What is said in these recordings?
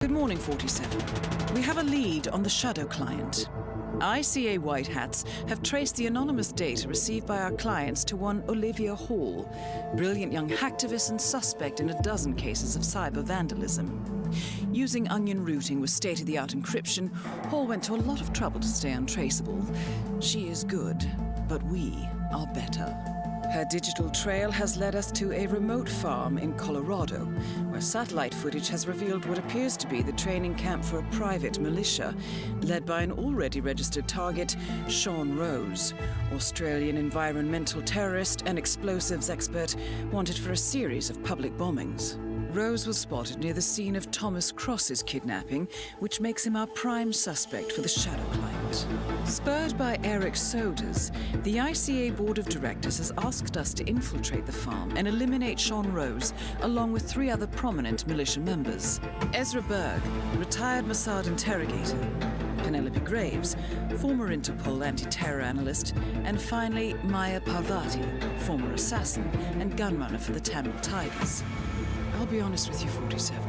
Good morning, 47. We have a lead on the shadow client. ICA White Hats have traced the anonymous data received by our clients to one Olivia Hall, brilliant young hacktivist and suspect in a dozen cases of cyber vandalism. Using onion routing with state-of-the-art encryption, Hall went to a lot of trouble to stay untraceable. She is good, but we are better. Her digital trail has led us to a remote farm in Colorado, where satellite footage has revealed what appears to be the training camp for a private militia, led by an already registered target, Sean Rose, Australian environmental terrorist and explosives expert wanted for a series of public bombings. Rose was spotted near the scene of Thomas Cross's kidnapping, which makes him our prime suspect for the shadow client. Spurred by Eric Soders, the ICA Board of Directors has asked us to infiltrate the farm and eliminate Sean Rose, along with 3 other prominent militia members. Ezra Berg, retired Mossad interrogator, Penelope Graves, former Interpol anti-terror analyst, and finally Maya Parvati, former assassin and gunrunner for the Tamil Tigers. I'll be honest with you, 47.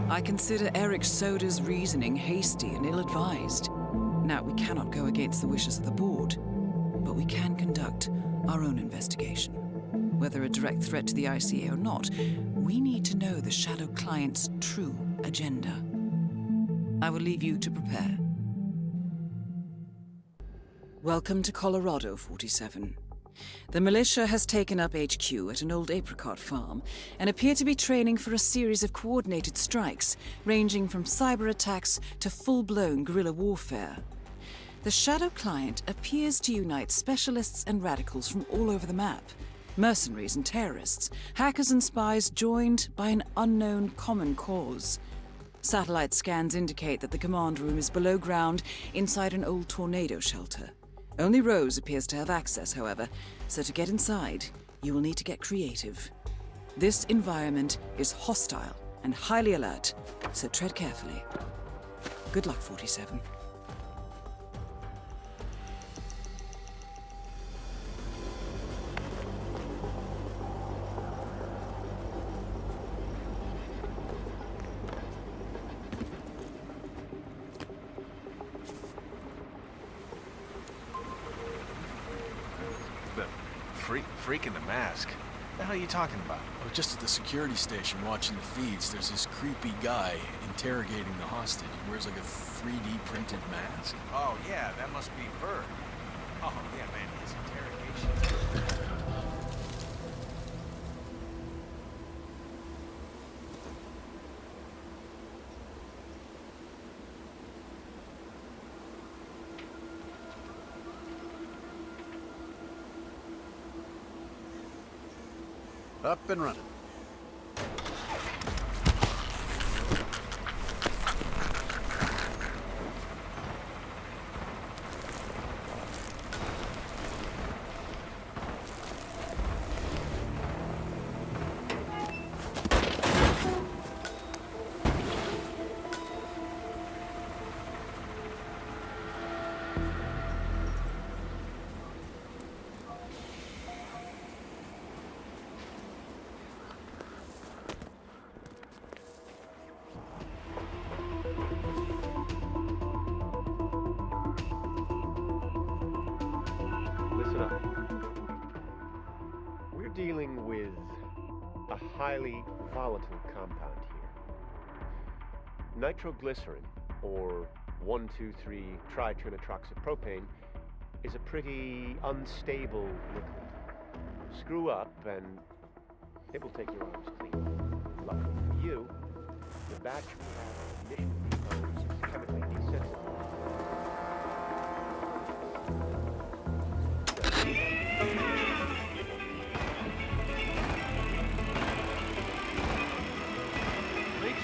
I consider Eric Soda's reasoning hasty and ill-advised. Now, we cannot go against the wishes of the board, but we can conduct our own investigation. Whether a direct threat to the ICA or not, we need to know the shadow client's true agenda. I will leave you to prepare. Welcome to Colorado, 47. The militia has taken up HQ at an old apricot farm and appear to be training for a series of coordinated strikes, ranging from cyber attacks to full-blown guerrilla warfare. The shadow client appears to unite specialists and radicals from all over the map, mercenaries and terrorists, hackers and spies joined by an unknown common cause. Satellite scans indicate that the command room is below ground inside an old tornado shelter. Only Rose appears to have access, however, so to get inside, you will need to get creative. This environment is hostile and highly alert, so tread carefully. Good luck, 47. Freak in the mask. What the hell are you talking about? Oh, just at the security station watching the feeds, there's this creepy guy interrogating the hostage. He wears like a 3D printed mask. Oh, yeah, that must be Bird. Oh, yeah, man, his interrogation. Up and running. We're dealing with a highly volatile compound here. Nitroglycerin, or 1,2,3-trinitroxypropane, is a pretty unstable liquid. Screw up and it will take your arms clean. Luckily for you, the batch we have initially deposed is chemically desensitive.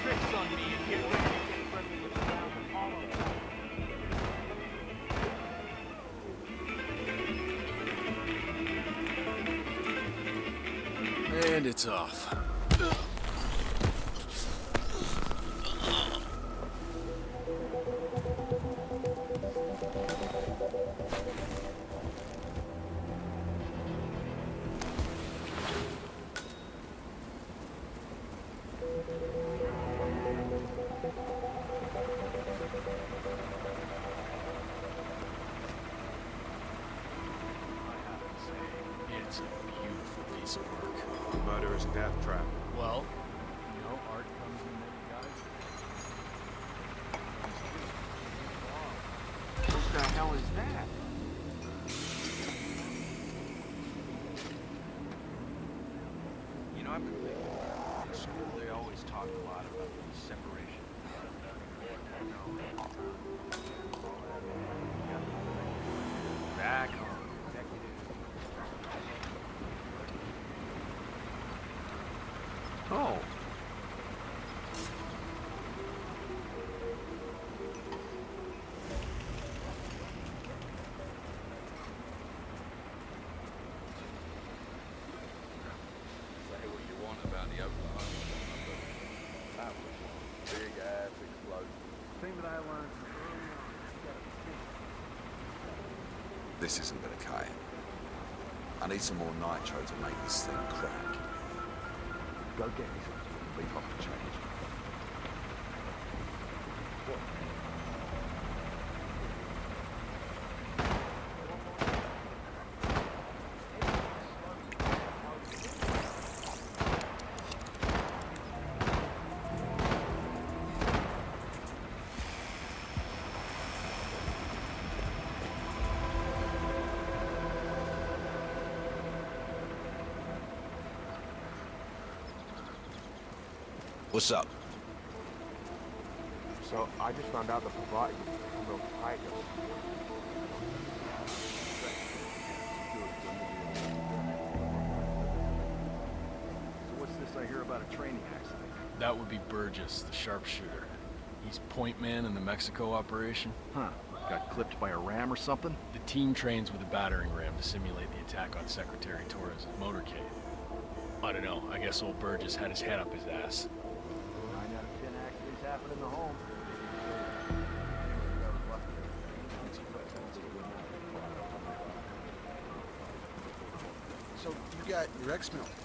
Tricks on me and get ready to get friendly with the ground and hollow. And it's off. piece of work. Murderous death trap. Well, you know, art comes in many guises. What the hell is that? You know, I've been thinking, in school they always talk a lot about the separation. Back home. Oh. Say what you want about the Oklahoma, but that was one big ass explosion. Thing that I learned from early on, you gotta think. This isn't gonna cut it. I need some more nitro to make this thing crack. Go get me some beef off the change. What's up? So I just found out the Pavati was a real tiger. So what's this I hear about a training accident? That would be Burgess, the sharpshooter. He's point man in the Mexico operation. Huh. Got clipped by a ram or something? The team trains with a battering ram to simulate the attack on Secretary Torres' motorcade. I don't know, I guess old Burgess had his head up his ass. 9 out of 10 accidents happen in the home. So you got your ex-military.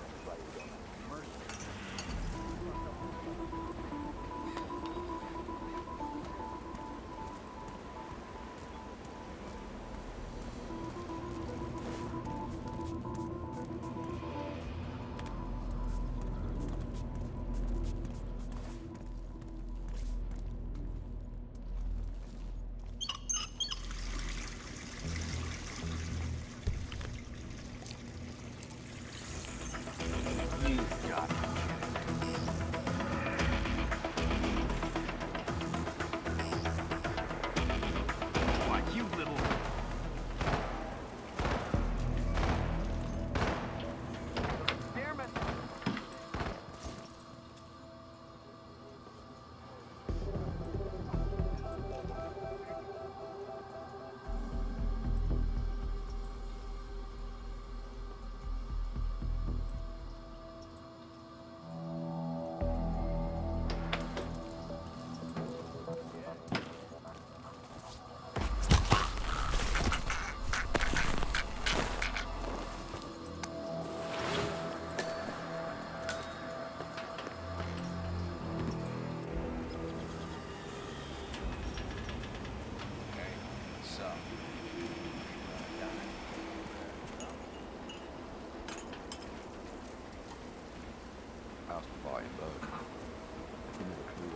How's the fighting, bud? Give me a clue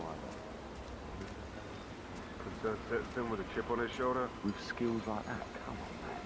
either. Citizen with a chip on his shoulder? With skills like that, come on, man.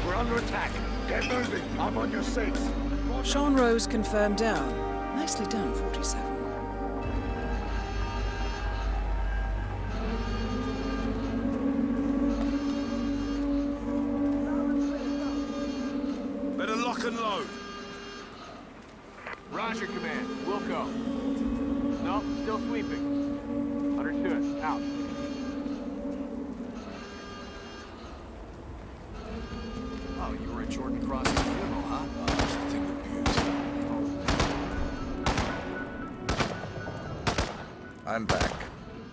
We're under attack. Get moving. I'm on your 6. Sean Rose confirmed down. Nicely done, 47. Roger, Command. We'll go. No, still sweeping. Understood. Out. Oh, you were at Jordan Cross's funeral, huh? Oh, that's the thing with beauty. I'm back.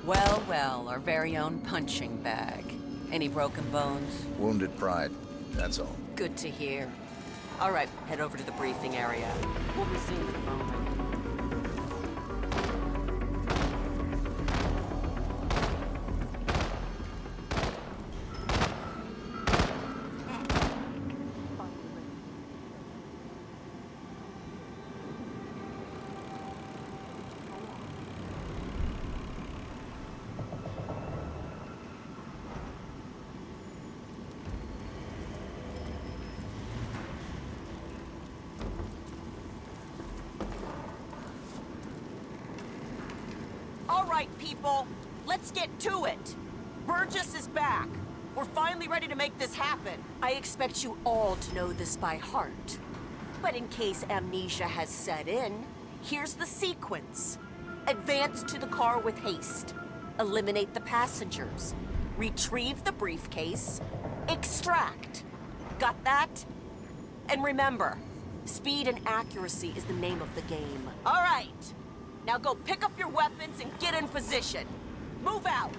Well, well, our very own punching bag. Any broken bones? Wounded pride, that's all. Good to hear. All right, head over to the briefing area. We'll resume in a moment. All right, people, let's get to it. Burgess is back. We're finally ready to make this happen. I expect you all to know this by heart. But in case amnesia has set in, here's the sequence. Advance to the car with haste. Eliminate the passengers. Retrieve the briefcase. Extract. Got that? And remember, speed and accuracy is the name of the game. All right. Now go pick up your weapons and get in position. Move out!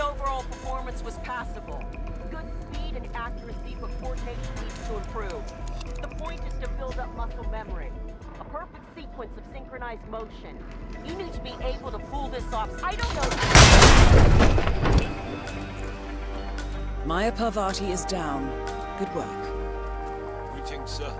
Overall performance was passable. Good speed and accuracy, but coordination needs to improve. The point is to build up muscle memory. A perfect sequence of synchronized motion. You need to be able to pull this off. I don't know. Maya Parvati is down. Good work. Greetings, sir.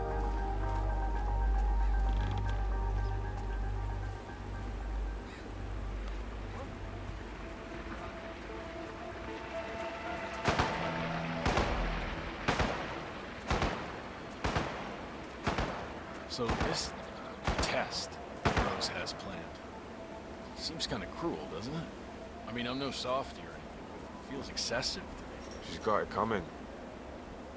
So this test Rose has planned seems kind of cruel, doesn't it? I mean, I'm no softie or anything. It feels excessive to me. She's got it coming.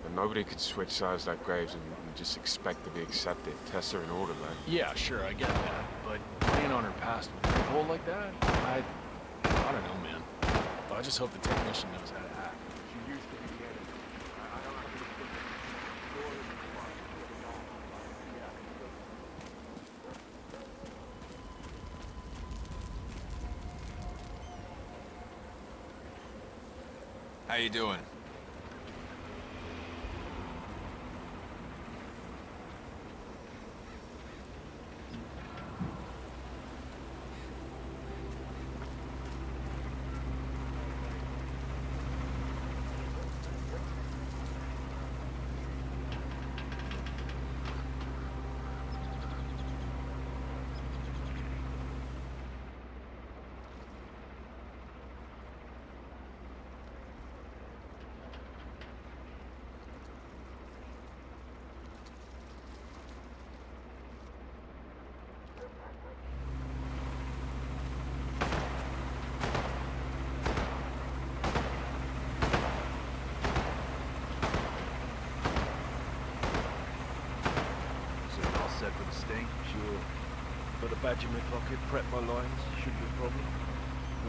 But nobody could switch sides like Graves and just expect to be accepted. Tests are in order, man. Yeah, sure, I get that. But playing on her past with a hole like that, I don't know, man. I just hope the technician knows how to act. She used to be the enemy. I don't have to put the story in the front. How you doing? Sure. Got a badge in my pocket, prep my lines, shouldn't be a problem.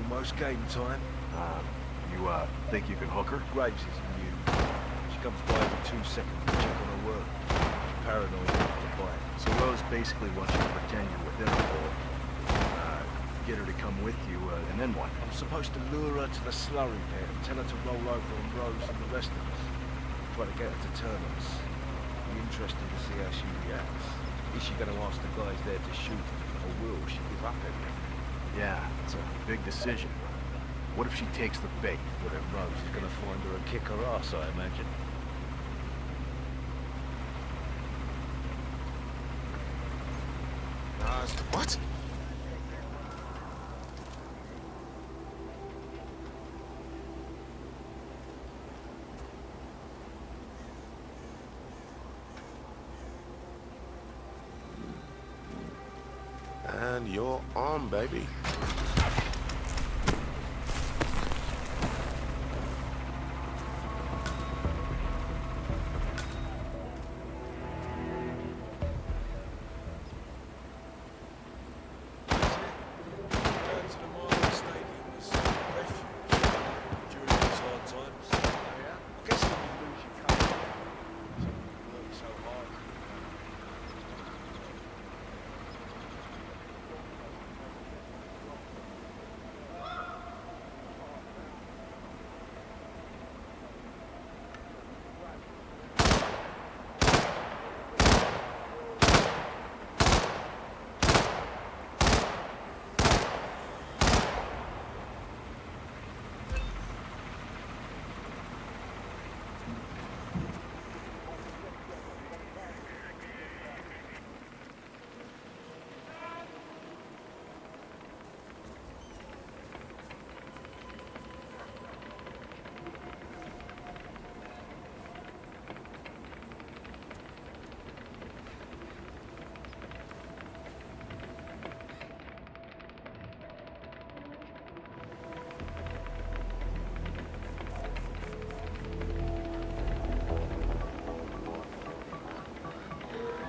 Almost game time. You think you can hook her? Graves is new. She comes by every 2 seconds to check on her work. She's paranoid about the bite. So Rose basically wants you to pretend you're within her for get her to come with you, and then what? I'm supposed to lure her to the slurry pit and tell her to roll over on Rose and the rest of us. Try to get her to turn on us. I'm interested to see how she reacts. Is she going to ask the guys there to shoot, or will she give up everything? Yeah, it's a big decision. What if she takes the bait? Well, then Rose is going to find her and kick her ass, I imagine. What? And you're on, baby.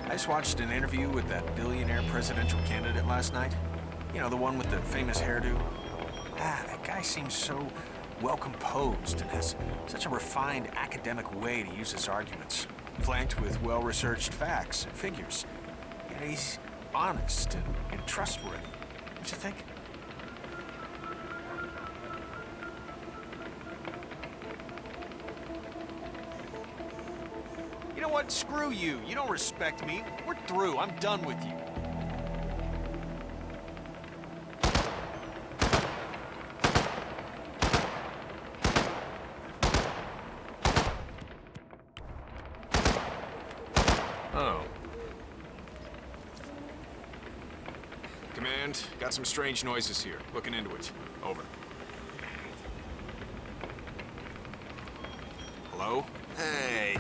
I just watched an interview with that billionaire presidential candidate last night. You know, the one with the famous hairdo. That guy seems so well-composed and has such a refined academic way to use his arguments, flanked with well-researched facts and figures. You know, he's honest and trustworthy. Don't you think? You know what? Screw you. You don't respect me. We're through. I'm done with you. Oh. Command, got some strange noises here. Looking into it. Over. Hello? Hey.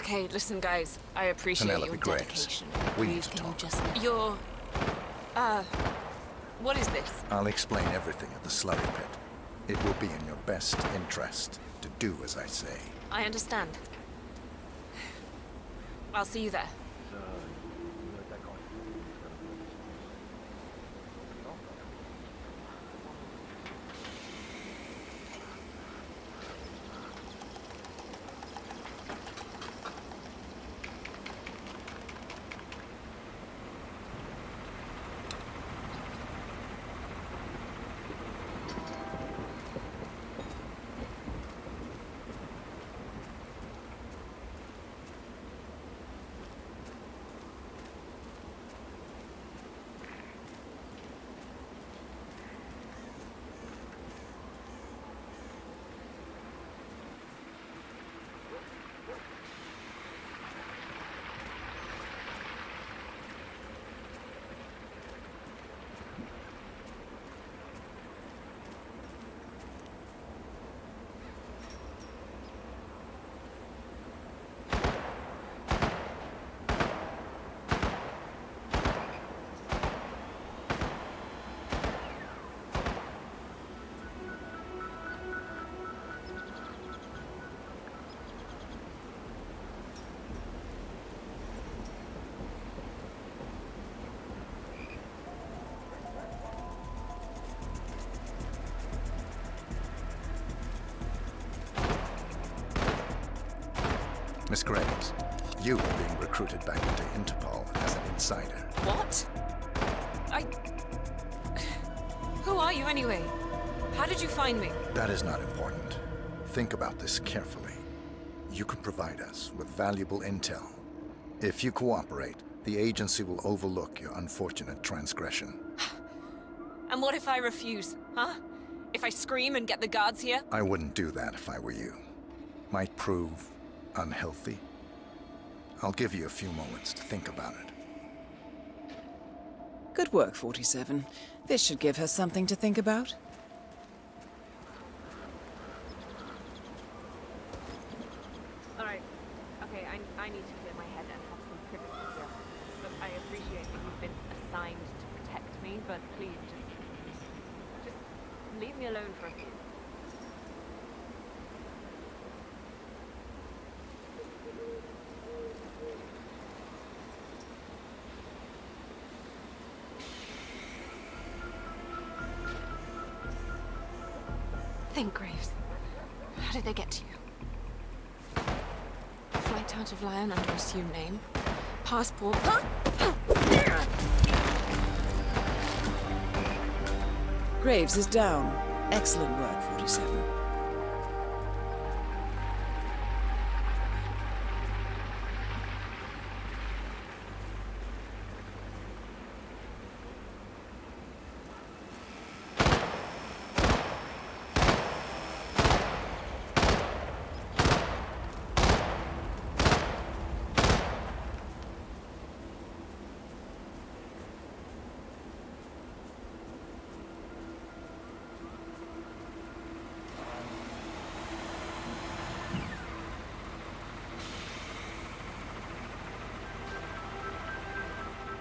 Okay, listen, guys. I appreciate your dedication. We need to talk. Your... what is this? I'll explain everything at the slurry pit. It will be in your best interest to do as I say. I understand. I'll see you there. So, Miss Graves, you are being recruited back into Interpol as an insider. What? Who are you anyway? How did you find me? That is not important. Think about this carefully. You can provide us with valuable intel. If you cooperate, the agency will overlook your unfortunate transgression. And what if I refuse, huh? If I scream and get the guards here? I wouldn't do that if I were you. Might prove unhealthy. I'll give you a few moments to think about it. Good work, 47. This should give her something to think about. Alright. Okay, I need to clear my head and have some privacy here. Look, I appreciate that you've been assigned to protect me, but please, just leave me alone for a few. Think, Graves. How did they get to you? Flight out of Lyon under assumed name. Passport. Graves is down. Excellent work, 47.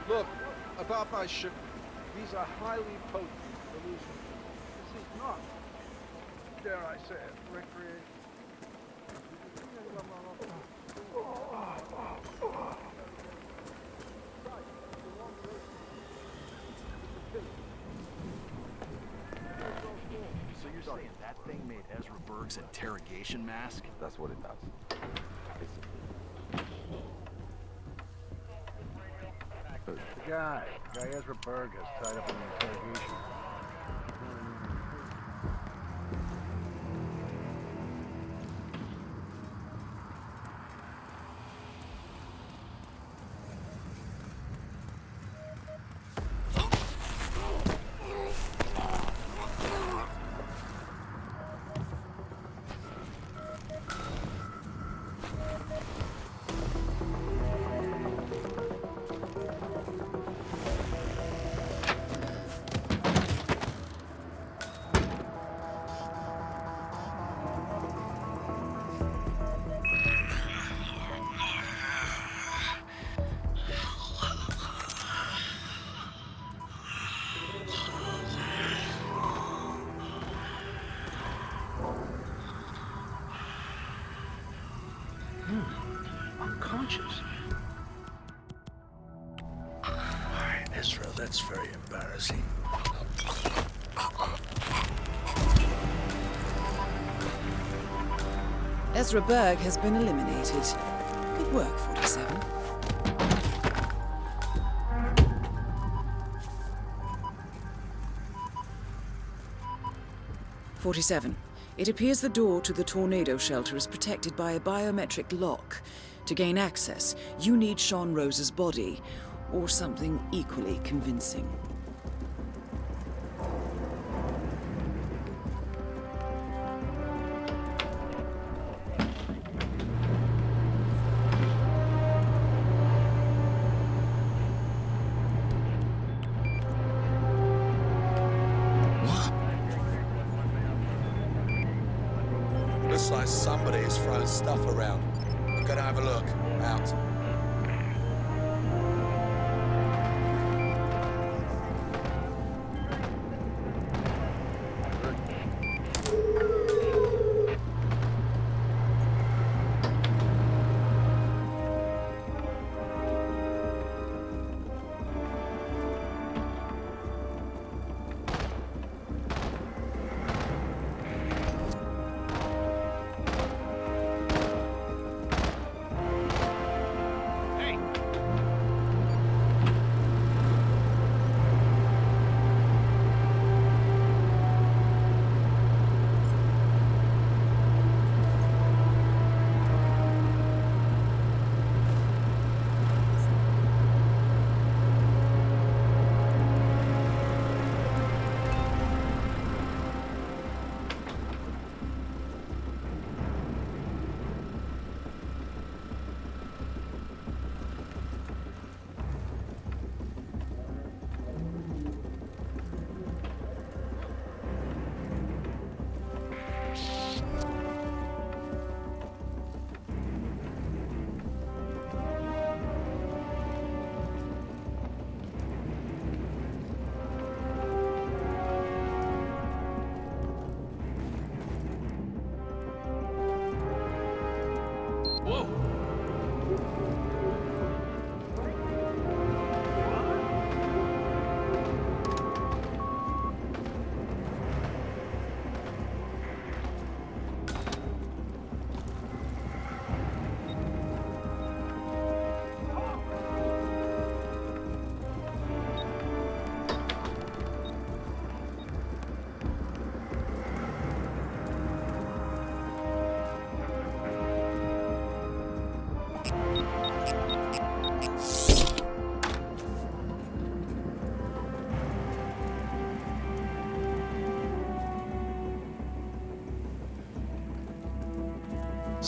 Look, about my ship. These are highly potent hallucinogens. This is not, dare I say it, recreation. So you're saying that thing made Ezra Berg's interrogation mask? That's what it does. The guy Ezra Berg has tied up in the interrogation. Unconscious. Ezra, that's very embarrassing. Ezra Berg has been eliminated. Good work, 47. It appears the door to the tornado shelter is protected by a biometric lock. To gain access, you need Sean Rose's body, or something equally convincing. Looks like somebody is throwing stuff around. I'm gonna have a look. Out.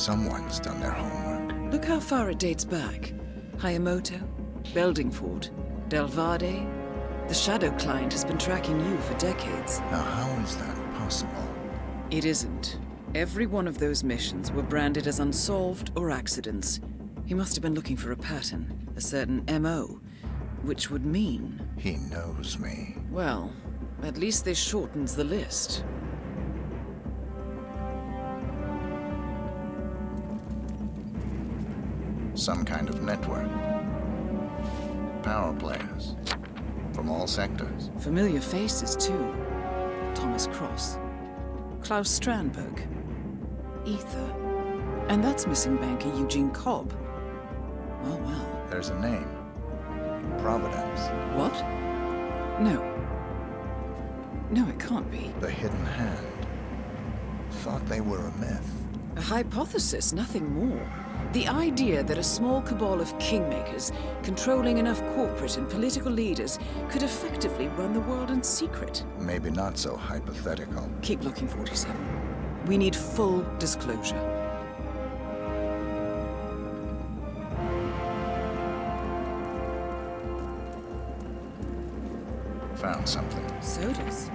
Someone's done their homework. Look how far it dates back. Hayamoto, Beldingford, Delvade. The Shadow Client has been tracking you for decades. Now, how is that possible? It isn't. Every one of those missions were branded as unsolved or accidents. He must have been looking for a pattern, a certain MO, which would mean... He knows me. Well, at least this shortens the list. Some kind of network. Power players. From all sectors. Familiar faces, too. Thomas Cross. Klaus Strandberg. Ether. And that's missing banker Eugene Cobb. Oh, well. There's a name. Providence. What? No. No, it can't be. The Hidden Hand. Thought they were a myth. A hypothesis, nothing more. The idea that a small cabal of kingmakers, controlling enough corporate and political leaders, could effectively run the world in secret. Maybe not so hypothetical. Keep looking, 47. We need full disclosure. Found something. Sodas?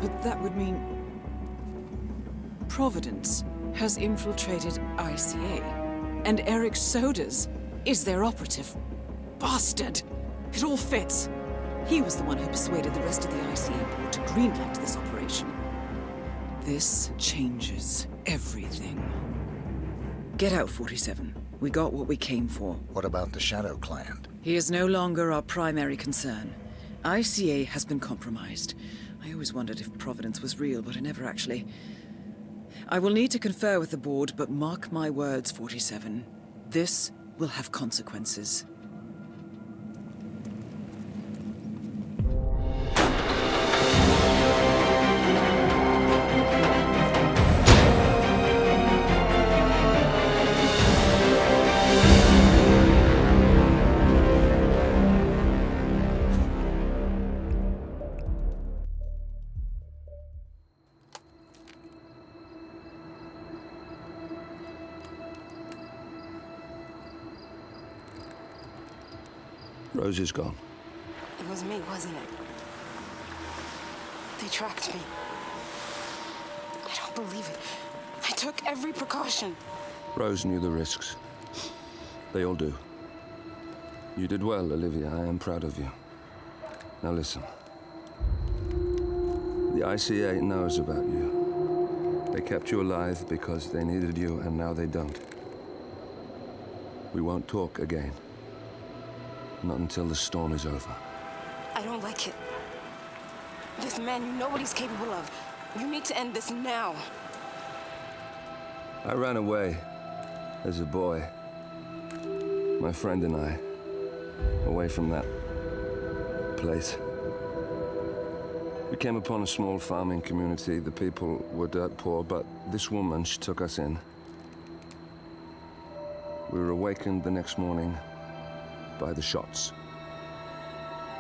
But that would mean... Providence has infiltrated ICA. And Eric Sodas is their operative. Bastard! It all fits. He was the one who persuaded the rest of the ICA board to greenlight this operation. This changes everything. Get out, 47. We got what we came for. What about the Shadow Client? He is no longer our primary concern. ICA has been compromised. I always wondered if Providence was real, but I never actually... I will need to confer with the board, but mark my words, 47. This will have consequences. Rose is gone. It was me, wasn't it? They tracked me. I don't believe it. I took every precaution. Rose knew the risks. They all do. You did well, Olivia. I am proud of you. Now listen. The ICA knows about you. They kept you alive because they needed you, and now they don't. We won't talk again. Not until the storm is over. I don't like it. This man, you know what he's capable of. You need to end this now. I ran away as a boy. My friend and I. Away from that place. We came upon a small farming community. The people were dirt poor, but this woman, she took us in. We were awakened the next morning by the shots.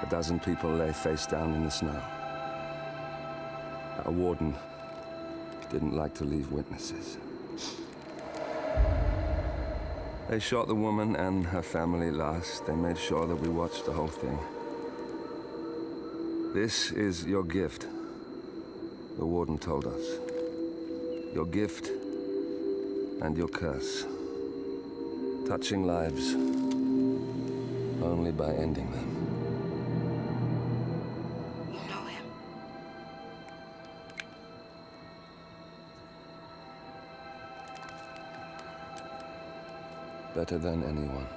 12 people lay face down in the snow. Our warden didn't like to leave witnesses. They shot the woman and her family last. They made sure that we watched the whole thing. This is your gift, the warden told us. Your gift and your curse. Touching lives only by ending them. You know him. Better than anyone.